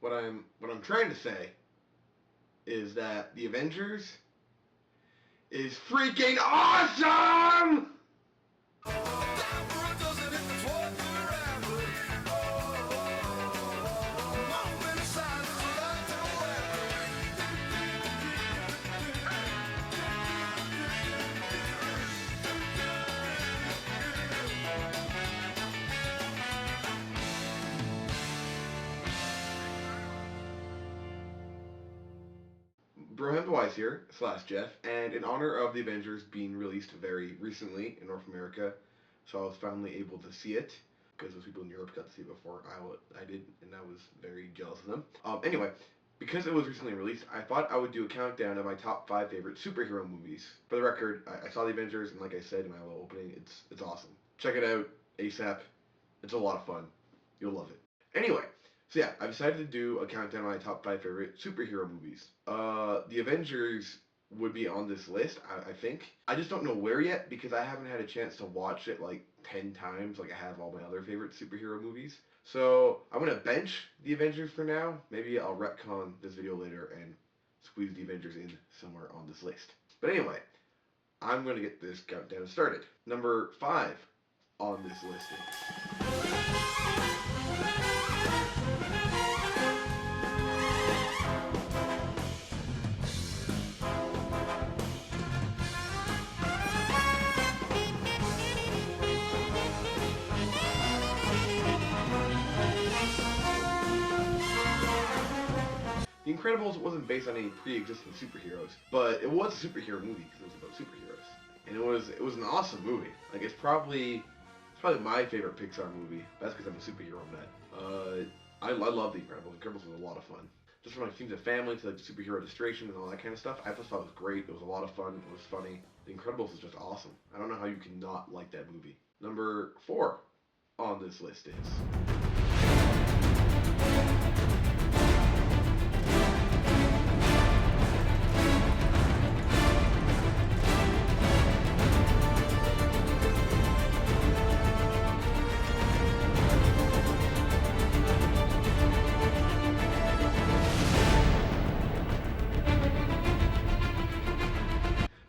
What I'm trying to say is that the Avengers is freaking awesome! Brohempwise here, slash Jeff, and in honor of the Avengers being released very recently in North America, so I was finally able to see it, because those people in Europe got to see it before I did, and I was very jealous of them. Anyway, because it was recently released, I thought I would do a countdown of my top 5 favorite superhero movies. For the record, I saw the Avengers, and like I said in my little opening, it's awesome. Check it out ASAP. It's a lot of fun. You'll love it. Anyway, so yeah, I decided to do a countdown of my top 5 favorite superhero movies. The Avengers would be on this list, I think. I just don't know where yet because I haven't had a chance to watch it like 10 times like I have all my other favorite superhero movies. So I'm going to bench the Avengers for now. Maybe I'll retcon this video later and squeeze the Avengers in somewhere on this list. But anyway, I'm going to get this countdown started. Number 5 on this list is... The Incredibles wasn't based on any pre-existing superheroes, but it was a superhero movie because it was about superheroes, and it was an awesome movie. Like it's probably my favorite Pixar movie. That's because I'm a superhero nut. I love The Incredibles. The Incredibles was a lot of fun. Just from like themes of family to like superhero illustration and all that kind of stuff. I just thought it was great. It was a lot of fun. It was funny. The Incredibles is just awesome. I don't know how you can not like that movie. Number 4 on this list is...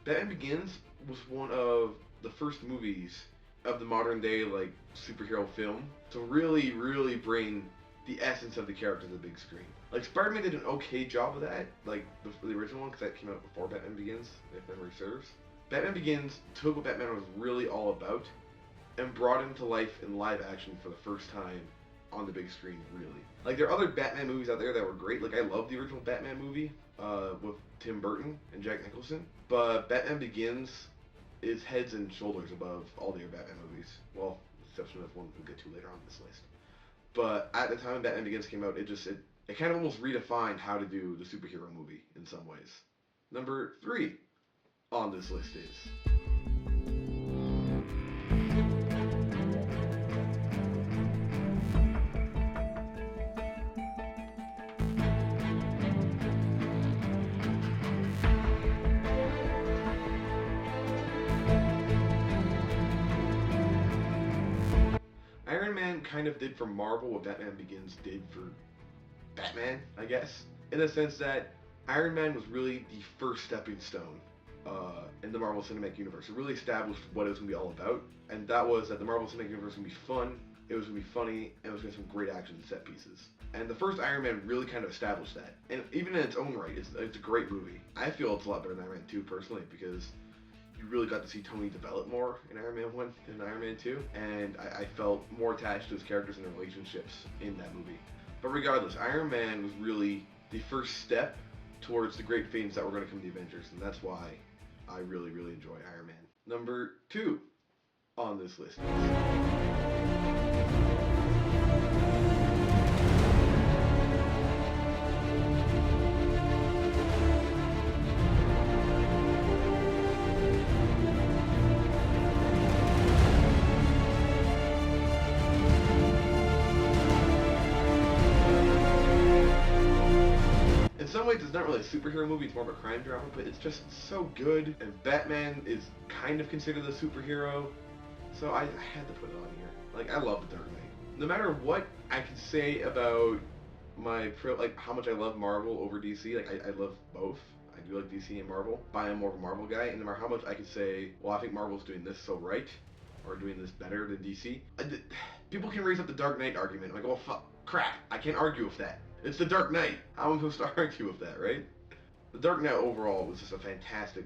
Batman Begins was one of the first movies of the modern day like superhero film to really, really bring the essence of the character to the big screen. Like Spider-Man did an okay job of that, like the original one, because that came out before Batman Begins, if memory serves. Batman Begins took what Batman was really all about and brought him to life in live action for the first time on the big screen, really. Like there are other Batman movies out there that were great. Like I love the original Batman movie with Tim Burton and Jack Nicholson, but Batman Begins is heads and shoulders above all the other Batman movies. Well, exception of one we'll get to later on this list. But at the time Batman Begins came out, it kind of almost redefined how to do the superhero movie in some ways. Number 3 on this list is... Iron Man kind of did for Marvel what Batman Begins did for Batman, I guess. In the sense that Iron Man was really the first stepping stone in the Marvel Cinematic Universe. It really established what it was going to be all about. And that was that the Marvel Cinematic Universe was going to be fun, it was going to be funny, and it was going to have some great action set pieces. And the first Iron Man really kind of established that. And even in its own right, it's a great movie. I feel it's a lot better than Iron Man 2 personally because you really got to see Tony develop more in Iron Man 1 than Iron Man 2, and I felt more attached to his characters and their relationships in that movie. But regardless, Iron Man was really the first step towards the great themes that were going to come to the Avengers, and that's why I really, really enjoy Iron Man. Number 2 on this list some ways, it's not really a superhero movie, it's more of a crime drama, but it's just so good, and Batman is kind of considered a superhero, so I had to put it on here. Like, I love The Dark Knight. No matter what I can say about like how much I love Marvel over DC. Like I love both. I do like DC and Marvel, but I am more of a Marvel guy. And no matter how much I could say, well, I think Marvel's doing this so right, or doing this better than DC, people can raise up the Dark Knight argument. I'm like, well, fuck, crap, I can't argue with that. It's the Dark Knight. How am I supposed to argue with that, right? The Dark Knight overall was just a fantastic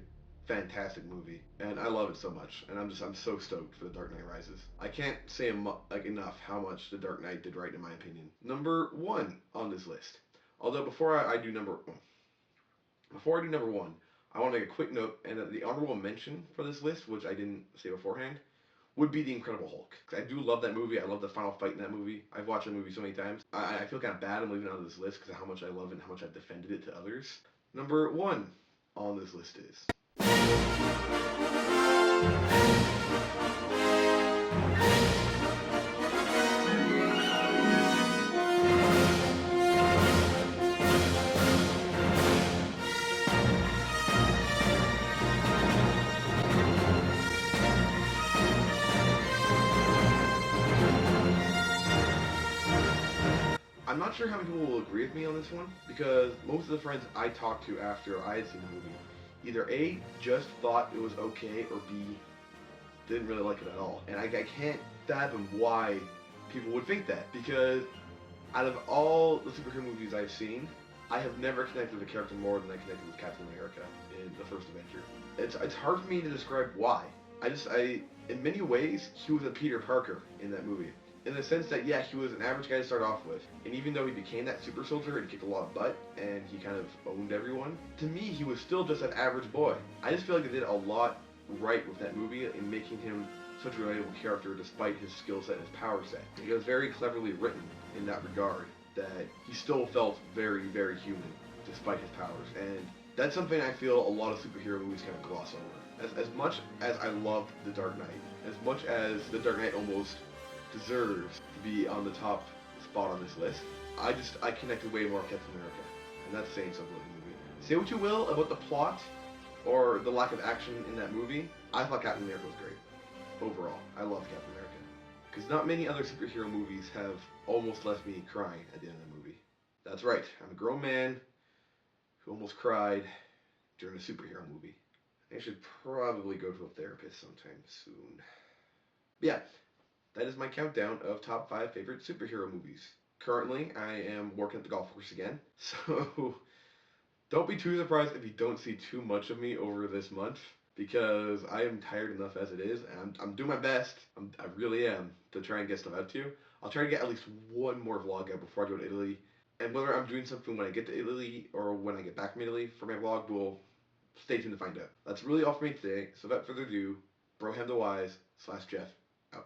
movie, and I love it so much. And I'm so stoked for The Dark Knight Rises. I can't say like enough how much The Dark Knight did right in my opinion. Number one on this list. Although before I do number one, I want to make a quick note, and the honorable mention for this list, which I didn't say beforehand, would be The Incredible Hulk. I do love that movie. I love the final fight in that movie. I've watched that movie so many times. I feel kind of bad I'm leaving it out of this list because of how much I love it and how much I've defended it to others. Number one on this list is I'm not sure how many people will agree with me on this one because most of the friends I talked to after I had seen the movie either A, just thought it was okay, or B, didn't really like it at all. And I can't fathom why people would think that because out of all the superhero movies I've seen, I have never connected with a character more than I connected with Captain America in the first Avenger. It's hard for me to describe why. In many ways, he was a Peter Parker in that movie. In the sense that, yeah, he was an average guy to start off with, and even though he became that super soldier and kicked a lot of butt, and he kind of owned everyone, to me, he was still just an average boy. I just feel like they did a lot right with that movie in making him such a relatable character despite his skill set and his power set. It was very cleverly written in that regard, that he still felt very, very human despite his powers, and that's something I feel a lot of superhero movies kind of gloss over. As much as I loved The Dark Knight, as much as The Dark Knight almost deserves to be on the top spot on this list, I connected way more with Captain America, and that's saying something about the movie. Say what you will about the plot or the lack of action in that movie, I thought Captain America was great. Overall, I love Captain America. Because not many other superhero movies have almost left me crying at the end of the movie. That's right, I'm a grown man who almost cried during a superhero movie. I should probably go to a therapist sometime soon. But yeah, that is my countdown of top 5 favorite superhero movies. Currently, I am working at the golf course again, so don't be too surprised if you don't see too much of me over this month, because I am tired enough as it is, and I'm doing my best, I really am, to try and get stuff out to you. I'll try to get at least one more vlog out before I go to Italy, and whether I'm doing something when I get to Italy or when I get back from Italy for my vlog, we'll stay tuned to find out. That's really all for me today, so without further ado, Broham the Wise / Jeff out.